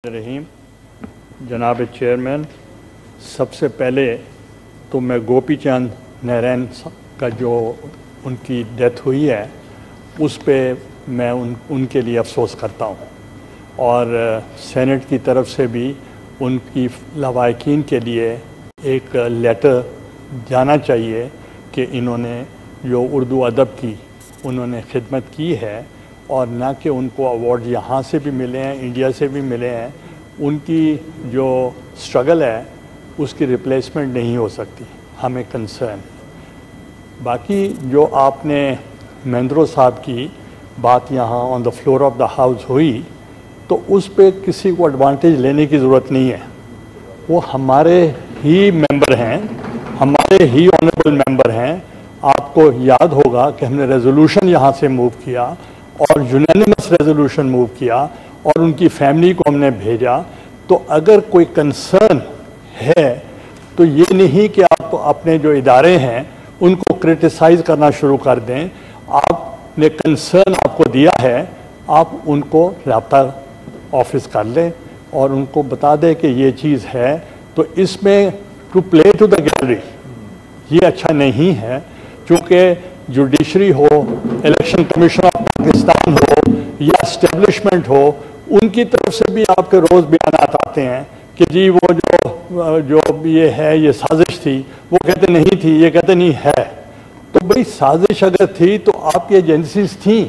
रहीम जनाब चेयरमैन, सबसे पहले तो मैं गोपी चंद नारायण का जो उनकी डेथ हुई है उस पे मैं उनके लिए अफसोस करता हूँ और सेनेट की तरफ से भी उनकी लवाकिन के लिए एक लेटर जाना चाहिए कि इन्होंने जो उर्दू अदब की उन्होंने खिदमत की है और ना कि उनको अवार्ड यहाँ से भी मिले हैं, इंडिया से भी मिले हैं, उनकी जो स्ट्रगल है उसकी रिप्लेसमेंट नहीं हो सकती, हमें कंसर्न। बाकी जो आपने महेंद्रो साहब की बात यहाँ on the floor of the house हुई तो उस पे किसी को एडवांटेज लेने की ज़रूरत नहीं है। वो हमारे ही मेंबर हैं, हमारे ही ऑनरेबल मेंबर हैं। आपको याद होगा कि हमने रेजोल्यूशन यहाँ से मूव किया और यूनानिमस रेजोल्यूशन मूव किया और उनकी फैमिली को हमने भेजा। तो अगर कोई कंसर्न है तो ये नहीं कि आप अपने जो इदारे हैं उनको क्रिटिसाइज़ करना शुरू कर दें। आपने कंसर्न आपको दिया है, आप उनको रब्ता ऑफिस कर लें और उनको बता दें कि ये चीज़ है। तो इसमें to play to the gallery ये अच्छा नहीं है, क्योंकि जुडिशरी हो, इलेक्शन कमीशन ऑफ पाकिस्तान हो या इस्टेब्लिशमेंट हो, उनकी तरफ से भी आपके रोज़ बयानात आते हैं कि जी वो जो ये है ये साजिश थी, वो कहते नहीं थी, ये कहते नहीं है। तो भाई साजिश अगर थी तो आपकी एजेंसीज थी,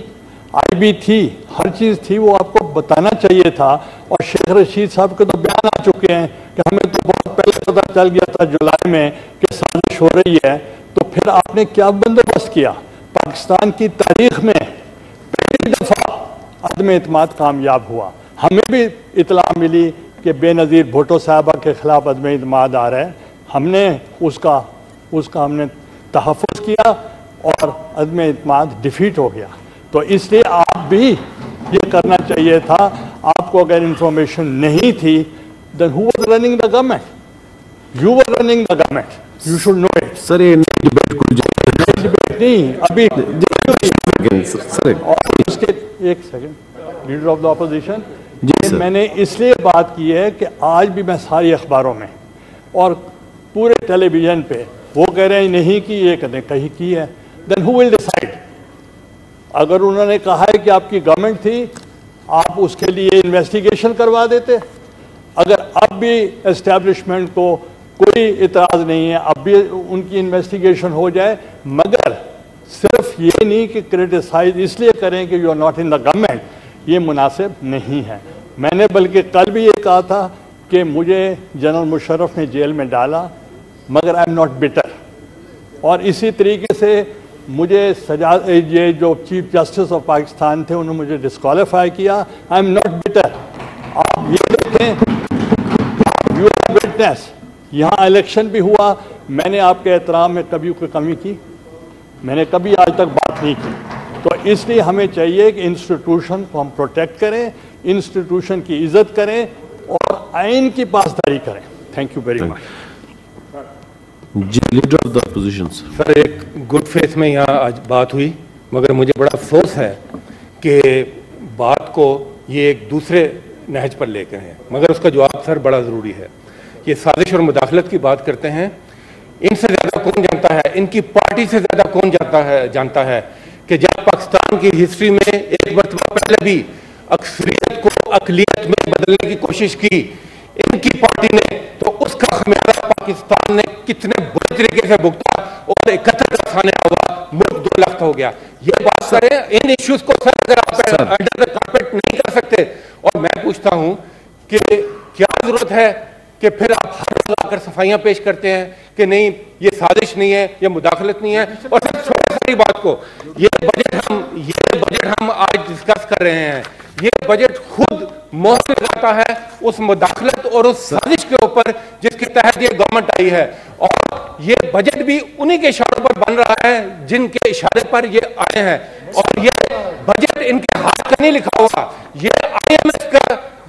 आईबी थी, हर चीज़ थी, वो आपको बताना चाहिए था। और शेख रशीद साहब के तो बयान आ चुके हैं कि हमें तो बहुत पहले पता चल गया था जुलाई में कि साजिश हो रही है। तो फिर आपने क्या बंदोबस्त किया? पाकिस्तान की तारीख में पहली दफ़ा अदम एतमाद कामयाब हुआ। हमें भी इतला मिली कि बेनज़ीर भुट्टो साहबा के ख़िलाफ़ अदम एतमाद आ रहा है, हमने उसका हमने तहफ़्फ़ुज़ किया और अदम एतमाद डिफीट हो गया। तो इसलिए आप भी ये करना चाहिए था। आपको अगर इंफॉर्मेशन नहीं थी, then who was running the government? You were running the government, you should know it. Sir ये डिबेट नहीं अभी सर और उसके एक second, leader of the opposition ji sir. मैंने इसलिए बात की है कि आज भी मैं सारी अखबारों में और पूरे टेलीविजन पे वो कह रहे हैं नहीं कि ये कदें कहीं की है। Then who will decide? अगर उन्होंने कहा है कि आपकी गवर्नमेंट थी, आप उसके लिए इन्वेस्टिगेशन करवा देते। अगर अब भी एस्टेब्लिशमेंट को कोई इतराज़ नहीं है, अब भी उनकी इन्वेस्टिगेशन हो जाए, मगर सिर्फ ये नहीं कि क्रिटिसाइज इसलिए करें कि you are not in the government, ये मुनासिब नहीं है। मैंने बल्कि कल भी ये कहा था कि मुझे जनरल मुशर्रफ ने जेल में डाला, मगर आई एम नॉट बिटर। और इसी तरीके से मुझे सजा, ये जो चीफ जस्टिस ऑफ पाकिस्तान थे उन्होंने मुझे डिस्क्वालीफाई किया। I am not bitter. आप ये देखें, यू आर विटनेस, यहाँ इलेक्शन भी हुआ, मैंने आपके एहतराम में कभी कोई कमी की? मैंने कभी आज तक बात नहीं की। तो इसलिए हमें चाहिए कि इंस्टीट्यूशन को हम प्रोटेक्ट करें, इंस्टीट्यूशन की इज्जत करें और आइन की पासदारी करें। Thank you very much. जी leader of the opposition. Sir एक गुड फेथ में यहाँ आज बात हुई, मगर मुझे बड़ा अफसोस है कि बात को ये एक दूसरे नहज पर लेकर हैं, मगर उसका जवाब सर बड़ा ज़रूरी है। ये साजिश और मुदाखलत की बात करते हैं, इनसे ज़्यादा कौन जानता है, इनकी पार्टी से ज़्यादा कौन जानता है कि जब पाकिस्तान की हिस्ट्री में एक मरतबा पहले भी अक्सरियत को अक़लियत में बदलने की कोशिश की इनकी पार्टी ने, तो उसका खमियाजा पाकिस्तान ने कितने बुरे तरीके से भुगता और 71 का सामने हुआ, मुल्क 2 लाख हो गया। ये बात करें, इन इश्यूज को सर अगर आप अंडर द कारपेट नहीं कर सकते, और मैं पूछता हूं कि क्या जरूरत है कि फिर आप हर रोज आकर सफाइयां पेश करते हैं कि नहीं ये साजिश नहीं है, ये मुदाखलत नहीं है। और सिर्फ छोटी सारी बात को, ये बजट हम आज डिस्कस कर रहे हैं, ये बजट खुद मोहर लगाता है उस मुदाखलत और उस साजिश के ऊपर जिसके तहत ये गवर्नमेंट आई है। और ये बजट भी उन्हीं के इशारों पर बन रहा है जिनके इशारे पर ये आए हैं। और ये बजट इनके हाथ का नहीं लिखा हुआ, ये IMF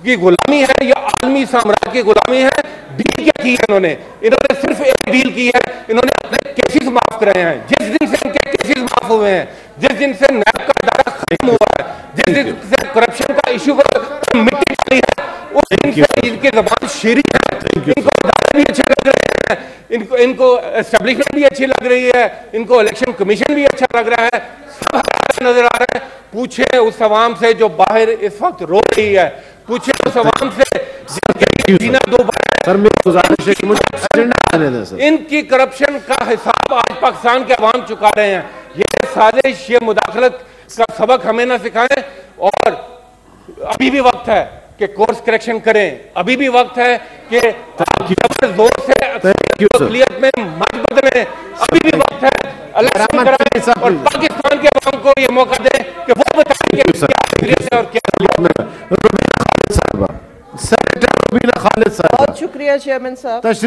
की गुलामी है या आलमी साम्राज्य की गुलामी है। डील क्या की है इन्होंने सिर्फ एक डील की है, इन्होंने अपने केसेस माफ कराए हैं। जिस दिन से इनके केसेस माफ हुए हैं, जिस दिन से नैब का इदारा खत्म हुआ है, जिस दिन से करप्शन का इशू मिट्टी चली है, इनके जबान शीरी है, इनको अदालत भी अच्छे लग रहे हैं, इनको एस्टेब्लिशमेंट भी अच्छी लग रही है, इनको इलेक्शन कमीशन भी अच्छा लग रहा है, सब नजर आ रहा है। पूछे उस अवाम से जो बाहर इस वक्त रो रही है, पूछे उस अवाम से जिनके दो सर मेरी गुजारिश है कि मुझे एजेंडा आने दें सर। इनकी करप्शन का हिसाब आज पाकिस्तान के अवाम चुका रहे हैं। ये साजिश, ये मुदाखलत का सबक हमें ना सिखाएं, और अभी भी वक्त है कि कोर्स करेक्शन करें, अभी भी वक्त है कि जोर से अक़लियत में मत बदलें, अभी भी वक्त है इलेक्शन कराएं और पाकिस्तान के अवाम को ये मौका दें कि वो बताएं कि क्या अक़लियत है और क्या। खालिद साहब बहुत शुक्रिया चेयरमैन साहब।